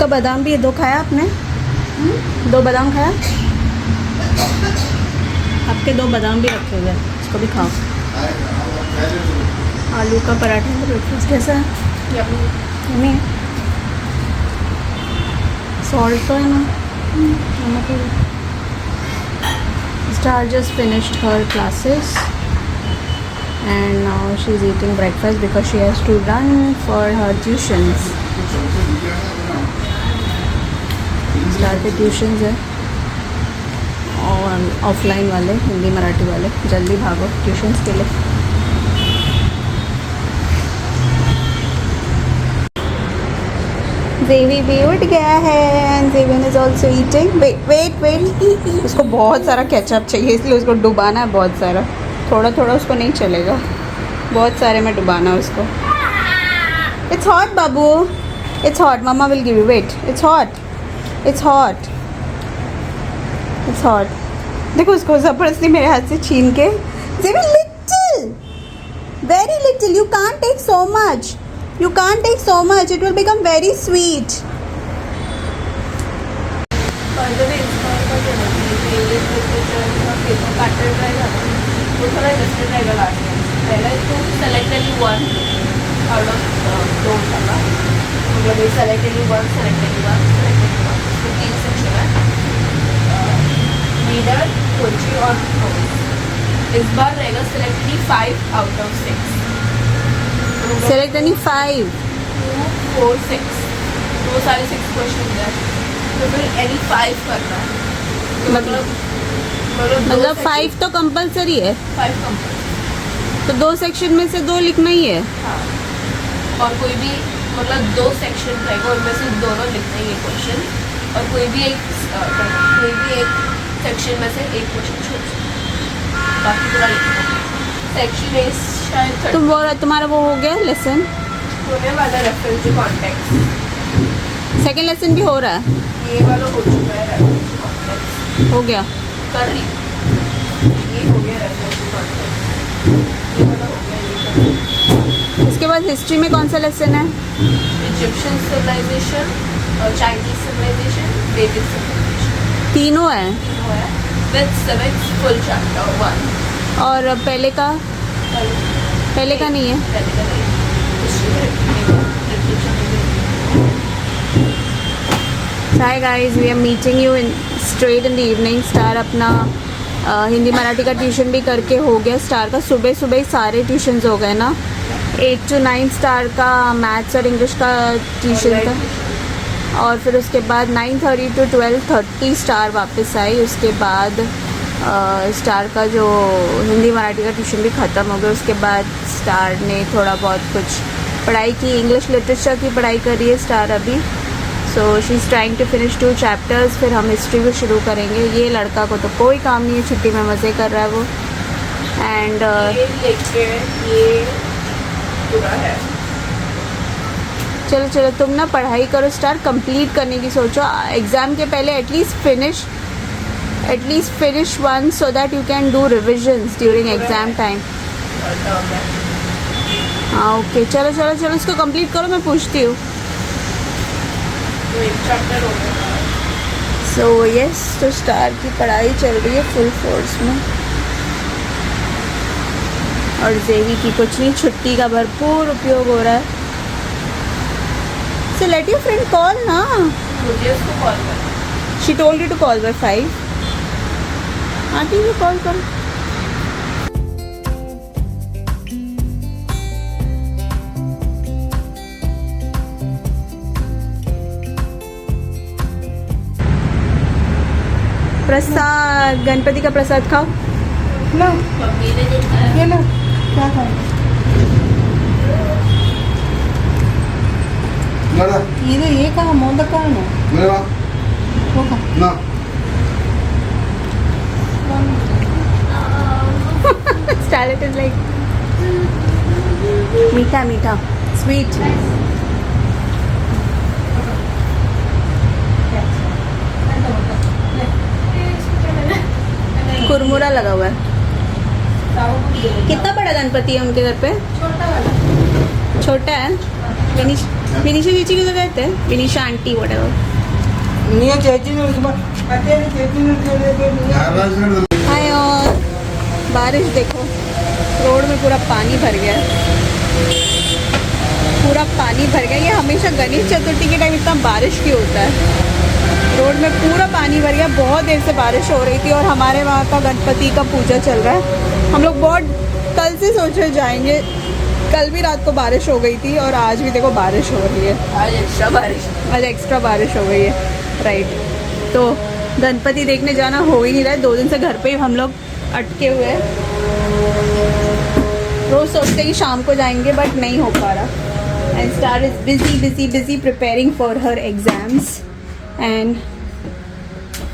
का बादाम भी 2 खाया आपने? 2 बादाम खाया? आपके 2 बादाम भी रखे हुए हैं, इसको भी खाओ। आलू का पराठा ब्रेकफास्ट कैसा है? यम्मी है। सॉल्ट तो है ना? नमक है। Star just finished her classes and now she's eating breakfast because she has to run for her tuitions. Star के ट्यूशन्स है और ऑफलाइन वाले, हिंदी मराठी वाले। जल्दी भागो ट्यूशन्स के लिए। जेवी भी उठ गया है and Jevan is also eating. Wait उसको बहुत सारा केचप चाहिए इसलिए उसको डुबाना है बहुत सारा। थोड़ा थोड़ा उसको नहीं चलेगा, बहुत सारे में डुबाना है उसको। इट्स हॉट बाबू, इट्स हॉट, मम्मा will give you. Wait, it's hot, it's hot, it's hot. देखो उसको ज़बरदस्ती मेरे हाथ से छीन के। जेवन little, very little, you can't take so much, you can't take so much, it will become very sweet. इस बार रहेगा select 5 out of 6. Select any 5. 2, 4, 6. वो सारे 6 क्वेश्चन है, तो फिर any 5 करना है। मतलब 5 तो कंपलसरी है। 5 कंपलसरी, तो 2 सेक्शन में से 2 लिखना ही है। हाँ, और कोई भी मतलब 2 सेक्शन रहेगा, उनमें से दोनों लिखना ही है क्वेश्चन, और कोई भी एक सेक्शन में से एक क्वेश्चन छोड़ सकते, बाकी पूरा लिखना है। सेक्शन ए शायद तुम्हारा वो हो गया लेसन होने वाला, reference to context. Second lesson भी हो रहा है? ये वाला हो चुका है, रेफरेंस टू कॉन्टेक्स्ट हो गया, कर रही। ये हो गया रेफरेंस टू कॉन्टेक्स्ट, ये वाला हो गया, ये कर रही। इसके बाद हिस्ट्री में कौन सा लेसन है? इजिप्शियन सिविलाइजेशन और चाइनीज सिविलाइजेशन, वैदिक सिविलाइजेशन, तीनों है विद सिविक्स फुल चैप्टर 1। और पहले का नहीं है? पहले का नहीं, Hi guys, we are meeting you in straight in the evening. Star अपना हिंदी मराठी का ट्यूशन भी करके हो गया। स्टार का सुबह सुबह ही सारे ट्यूशन्स हो गए ना। 8 to 9 स्टार का मैथ्स और इंग्लिश का ट्यूशन था, और फिर उसके बाद 9:30 to 12:30 स्टार वापस आई। उसके बाद स्टार का जो हिंदी मराठी का ट्यूशन भी ख़त्म हो गया। उसके बाद स्टार ने थोड़ा बहुत कुछ पढ़ाई की, इंग्लिश लिटरेचर की पढ़ाई कर रही है स्टार अभी। So she is trying to finish 2 chapters, फिर हम हिस्ट्री भी शुरू करेंगे। ये लड़का को तो कोई काम नहीं है, छुट्टी में मज़े कर रहा है वो। एंड ये पूरा है। चलो चलो तुम ना पढ़ाई करो स्टार, कंप्लीट करने की सोचो। एग्ज़ाम के पहले at least finish one so that you can do revisions during exam time. हाँ ओके, चलो चलो चलो इसको कंप्लीट करो, मैं पूछती हूँ। सो यस, तो स्टार की पढ़ाई चल रही है फुल फोर्स में, और जेवी की कुछ नहीं, छुट्टी का भरपूर उपयोग हो रहा है। So let your friend call ना। मुझे उसको कॉल कर, she told you to call by 5। Aunty को कॉल करो। प्रसाद, गणपति का प्रसाद खाओ। लो मम्मी ने देखा है, ये लो, क्या खाओ? ये कहाँ मोदक कहाँ है? वो खा ना Starlet is like मीठा मीठा स्वीट। कुरमुरा लगा हुआ है। कितना बड़ा गणपति है उनके घर पे? छोटा है। फिनिश विनीशा चीची किसे कहते हैं? विनीशा आंटी whatever. हाय और बारिश देखो, रोड में पूरा पानी भर गया है, पूरा पानी भर गया। ये हमेशा गणेश चतुर्थी के टाइम इतना बारिश क्यों होता है? रोड में पूरा पानी भर गया। बहुत देर से बारिश हो रही थी और हमारे वहाँ का गणपति का पूजा चल रहा है। हम लोग बहुत कल से सोच रहे जाएंगे, कल भी रात को बारिश हो गई थी और आज भी देखो बारिश हो रही है। आज एक्स्ट्रा बारिश हो गई है, राइट। तो गणपति देखने जाना हो ही नहीं रहा है। 2 दिन से घर पे ही हम लोग अटके हुए हैं। रोज़ सोचते कि शाम को जाएंगे बट नहीं हो पा रहा। And star is busy preparing for her exams. And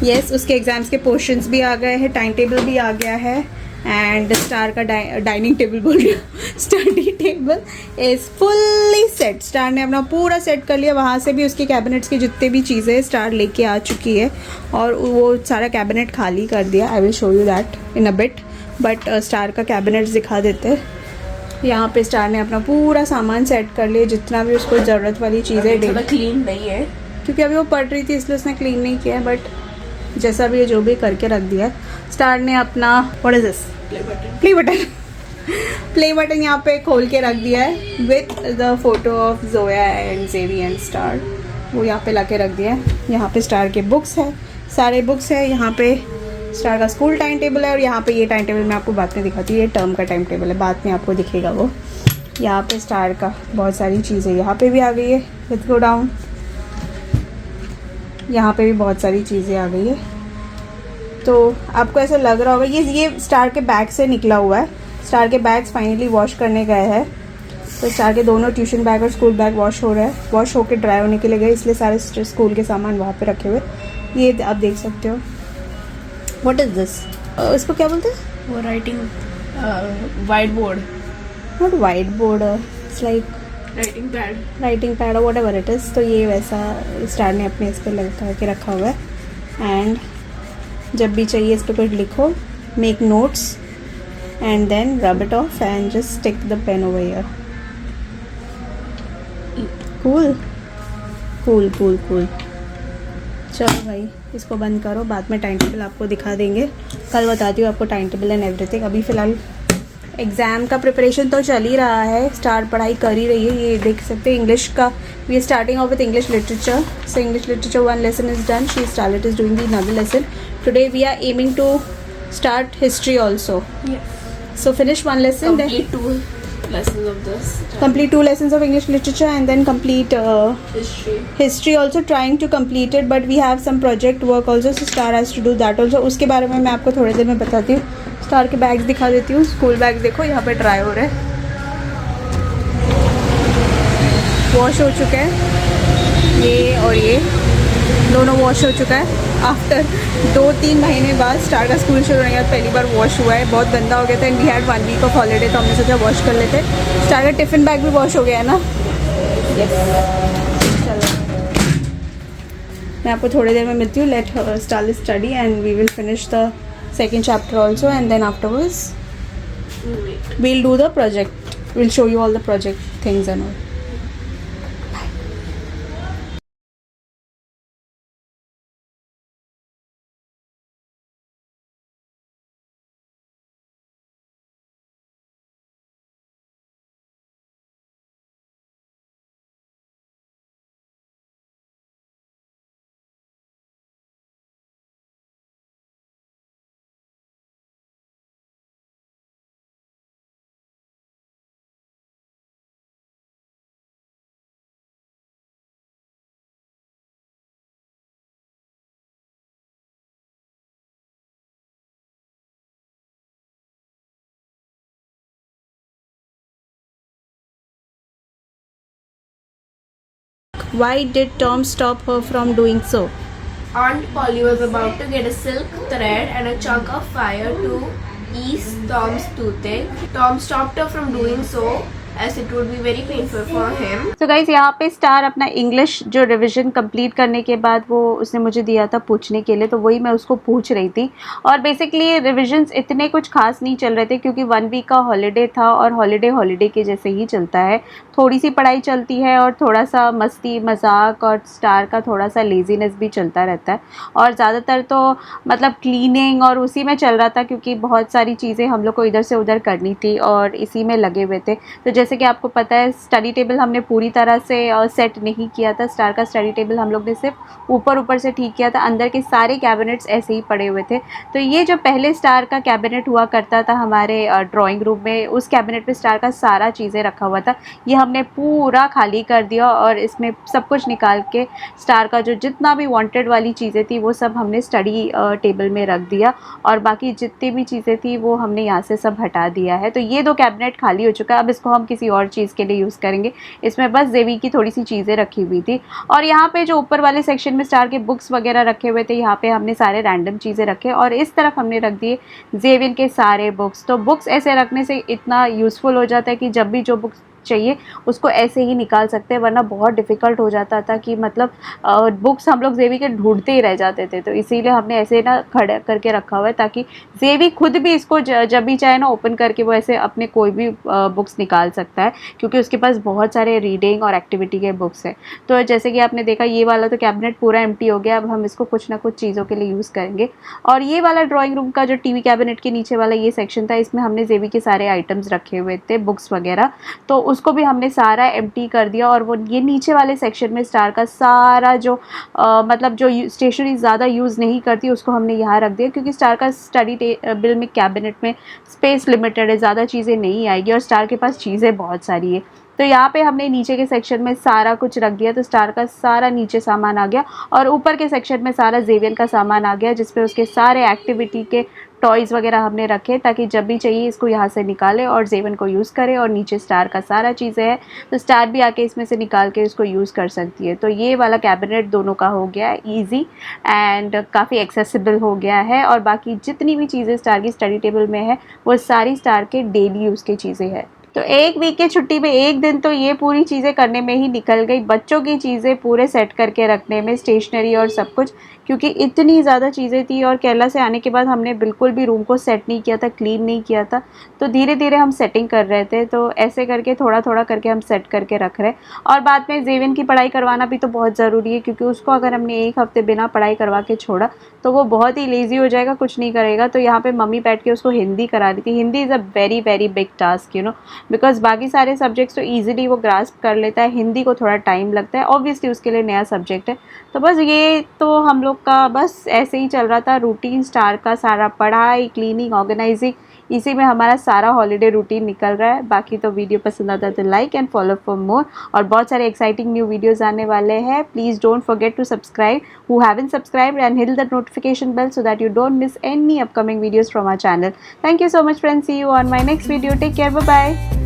yes, उसके एग्ज़ाम्स के पोर्शंस भी आ गए हैं, टाइम टेबल भी आ गया है। एंड स्टार का डाइनिंग टेबल बोल रही हूँ, study table is fully set. Star ने अपना पूरा सेट कर लिया। वहाँ से भी उसके कैबिनेट्स की जितने भी चीज़ें स्टार लेके आ चुकी है और वो सारा कैबिनेट खाली कर दिया। I will show you that in a bit, but star का कैबिनेट्स दिखा देते हैं। यहाँ पे स्टार ने अपना पूरा सामान सेट कर लिया, जितना भी उसको ज़रूरत वाली चीज़ें। क्लीन नहीं है क्योंकि अभी वो पढ़ रही थी इसलिए उसने क्लीन नहीं किया है, बट जैसा भी है जो भी करके रख दिया है। स्टार ने अपना what is this play button यहाँ पे खोल के रख दिया है with the photo of Zoya and जेवी एंड स्टार। वो यहाँ पे ला के रख दिया है। यहाँ पे स्टार के बुक्स है, सारे बुक्स है। यहाँ पे स्टार का स्कूल टाइम टेबल है और यहाँ पे ये टाइम टेबल मैं आपको बाद में दिखाती हूँ। ये टर्म का टाइम टेबल है, बाद में आपको दिखेगा वो। यहाँ पे स्टार का बहुत सारी चीज़ें यहाँ पे भी आ गई है। Let's go down. यहाँ पे भी बहुत सारी चीज़ें आ गई है। तो आपको ऐसा लग रहा होगा ये स्टार के बैग से निकला हुआ है। स्टार के बैग्स फाइनली वॉश करने गए हैं। तो स्टार के दोनों ट्यूशन बैग और स्कूल बैग वॉश हो रहा है, वॉश होकर ड्राई होने के लिए गए, इसलिए सारे स्कूल के सामान वहाँ पे रखे हुए। ये आप देख सकते हो। What is this? इसको क्या बोलते हैं? वो writing white board, not white board, it's like writing pad और व्हाटएवर इट इज़। तो ये वैसा स्टार ने अपने इस पर लगा के रखा हुआ है। एंड जब भी चाहिए इस पर कुछ लिखो, make notes and then rub it off and just stick the pen over here. Cool. चलो भाई इसको बंद करो, बाद में टाइम टेबल आपको दिखा देंगे। कल बताती हूँ आपको टाइम टेबल एंड एवरीथिंग। अभी फ़िलहाल एग्ज़ाम का प्रिपरेशन तो चल ही रहा है, स्टार पढ़ाई कर ही रही है। ये देख सकते हैं इंग्लिश का, we are starting off with English literature. So English literature 1 lesson is done. Starlet is doing the another lesson. Today we are aiming to start history also. Yes. So finish 1 lesson, Complete 2 lessons of this. complete 2 lessons of English literature and then complete history also, trying to complete it, but we have some project work also, so Star has to do that also. उसके बारे में मैं आपको थोड़ी देर में बताती हूँ। Star के बैग्स दिखा देती हूँ। स्कूल बैग्स देखो यहाँ पे ड्राई हो रहे हैं, वॉश हो चुके हैं। ये और ये दोनों वॉश हो चुका है। आफ्टर 2-3 महीने बाद स्टार का स्कूल शुरू होने के बाद पहली बार वॉश हुआ है। बहुत गंदा हो गया था and we had 1 week of holiday, तो हमने सोचा वॉश कर लेते। स्टार का टिफ़िन बैग भी वॉश हो गया है ना। चलो मैं आपको थोड़ी देर में मिलती हूँ। Let star study and we will finish the second chapter also, and then afterwards we'll do the project. We'll show you all the project things and all. Why did Tom stop her from doing so? Aunt Polly was about to get a silk thread and a chunk of fire to ease Tom's toothache. Tom stopped her from doing so as it would be very painful for him. तो guys यहाँ पे star अपना English जो revision complete करने के बाद वो उसने मुझे दिया था पूछने के लिए, तो वही मैं उसको पूछ रही थी। और बेसिकली रिविजन्स इतने कुछ खास नहीं चल रहे थे क्योंकि 1 वीक का हॉलीडे था और हॉलीडे के जैसे ही चलता है। थोड़ी सी पढ़ाई चलती है और थोड़ा सा मस्ती मजाक और स्टार का थोड़ा सा लेजीनेस भी चलता रहता है। और ज़्यादातर तो मतलब क्लीनिंग और उसी में चल रहा था क्योंकि बहुत सारी चीज़ें हम लोग को इधर से उधर करनी थी और इसी में लगे हुए थे। तो जैसे कि आपको पता है स्टडी टेबल हमने पूरी तरह से सेट नहीं किया था। स्टार का स्टडी टेबल हम लोग ने सिर्फ ऊपर से ठीक किया था, अंदर के सारे कैबिनेट्स ऐसे ही पड़े हुए थे। तो ये जो पहले स्टार का कैबिनेट हुआ करता था हमारे ड्राइंग रूम में, उस कैबिनेट में स्टार का सारा चीज़ें रखा हुआ था, ये हमने पूरा खाली कर दिया और इसमें सब कुछ निकाल के स्टार का जो जितना भी वांटेड वाली चीज़ें थी वो सब हमने स्टडी टेबल में रख दिया और बाकी जितनी भी चीज़ें थी वो हमने यहाँ से सब हटा दिया है। तो ये 2 कैबिनेट खाली हो चुका है, अब इसको हम किसी और चीज़ के लिए यूज़ करेंगे। इसमें बस जेवी की थोड़ी सी चीज़ें रखी हुई थी और यहाँ पे जो ऊपर वाले सेक्शन में स्टार के बुक्स वगैरह रखे हुए थे, यहाँ पे हमने सारे रैंडम चीज़ें रखे और इस तरफ हमने रख दिए जेवियन के सारे बुक्स। तो बुक्स ऐसे रखने से इतना यूज़फुल हो जाता है कि जब भी जो बुक्स चाहिए उसको ऐसे ही निकाल सकते हैं, वरना बहुत डिफ़िकल्ट हो जाता था कि मतलब बुक्स हम लोग जेवी के ढूंढते ही रह जाते थे। तो इसीलिए हमने ऐसे ना खड़ा करके रखा हुआ है ताकि जेवी खुद भी इसको जब भी चाहे ना ओपन करके वो ऐसे अपने कोई भी बुक्स निकाल सकता है क्योंकि उसके पास बहुत सारे रीडिंग और एक्टिविटी के बुक्स हैं। तो जैसे कि आपने देखा ये वाला तो कैबिनेट पूरा एम्प्टी हो गया, अब हम इसको कुछ ना कुछ चीज़ों के लिए यूज़ करेंगे। और ये वाला ड्राइंग रूम का जो टीवी कैबिनेट के नीचे वाला ये सेक्शन था, इसमें हमने जेवी के सारे आइटम्स रखे हुए थे, बुक्स वगैरह, तो उसको भी हमने सारा एम्प्टी कर दिया। और वो ये नीचे वाले सेक्शन में स्टार का सारा जो मतलब जो स्टेशनरी ज़्यादा यूज़ नहीं करती उसको हमने यहाँ रख दिया क्योंकि स्टार का स्टडी टेबल में कैबिनेट में स्पेस लिमिटेड है, ज़्यादा चीज़ें नहीं आएगी और स्टार के पास चीज़ें बहुत सारी है। तो यहाँ पे हमने नीचे के सेक्शन में सारा कुछ रख दिया, तो स्टार का सारा नीचे सामान आ गया और ऊपर के सेक्शन में सारा जेवियन का सामान आ गया जिसपे उसके सारे एक्टिविटी के टॉयज़ वगैरह हमने रखे ताकि जब भी चाहिए इसको यहाँ से निकाले और जेवन को यूज़ करे। और नीचे स्टार का सारा चीज़ें है तो स्टार भी आके इसमें से निकाल के इसको यूज़ कर सकती है। तो ये वाला कैबिनेट दोनों का हो गया है ईजी एंड काफ़ी एक्सेसिबल हो गया है और बाकी जितनी भी चीज़ें स्टार की स्टडी टेबल में है वो सारी स्टार के डेली यूज़ की चीज़ें हैं। तो 1 वीक की छुट्टी में 1 दिन तो ये पूरी चीज़ें करने में ही निकल गई, बच्चों की चीज़ें पूरे सेट करके रखने में, स्टेशनरी और सब कुछ, क्योंकि इतनी ज़्यादा चीज़ें थी और केरला से आने के बाद हमने बिल्कुल भी रूम को सेट नहीं किया था, क्लीन नहीं किया था। तो धीरे धीरे हम सेटिंग कर रहे थे, तो ऐसे करके थोड़ा थोड़ा करके हम सेट करके रख रहे। और बाद में जेवियन की पढ़ाई करवाना भी तो बहुत ज़रूरी है क्योंकि उसको अगर हमने 1 हफ्ते बिना पढ़ाई करवा के छोड़ा तो वो बहुत ही लेज़ी हो जाएगा, कुछ नहीं करेगा। तो यहाँ पे मम्मी बैठ के उसको हिंदी करा रही थी। Hindi is a very very big task because बाकी सारे सब्जेक्ट्स तो ईजिली वो ग्रास्प कर लेता है, हिंदी को थोड़ा टाइम लगता है, ऑब्वियसली उसके लिए नया सब्जेक्ट है। तो बस ये तो हम लोग का बस ऐसे ही चल रहा था रूटीन, स्टार का सारा पढ़ाई, क्लीनिंग, ऑर्गेनाइजिंग, इसी में हमारा सारा हॉलीडे रूटीन निकल रहा है। बाकी तो वीडियो पसंद आता है तो like and follow for more, और बहुत सारे एक्साइटिंग न्यू वीडियोस आने वाले हैं। Please don't forget to subscribe who haven't subscribed and hit the notification bell so that you don't miss any upcoming videos from our channel. Thank you so much friends. See you on my next video. Take care. Bye bye.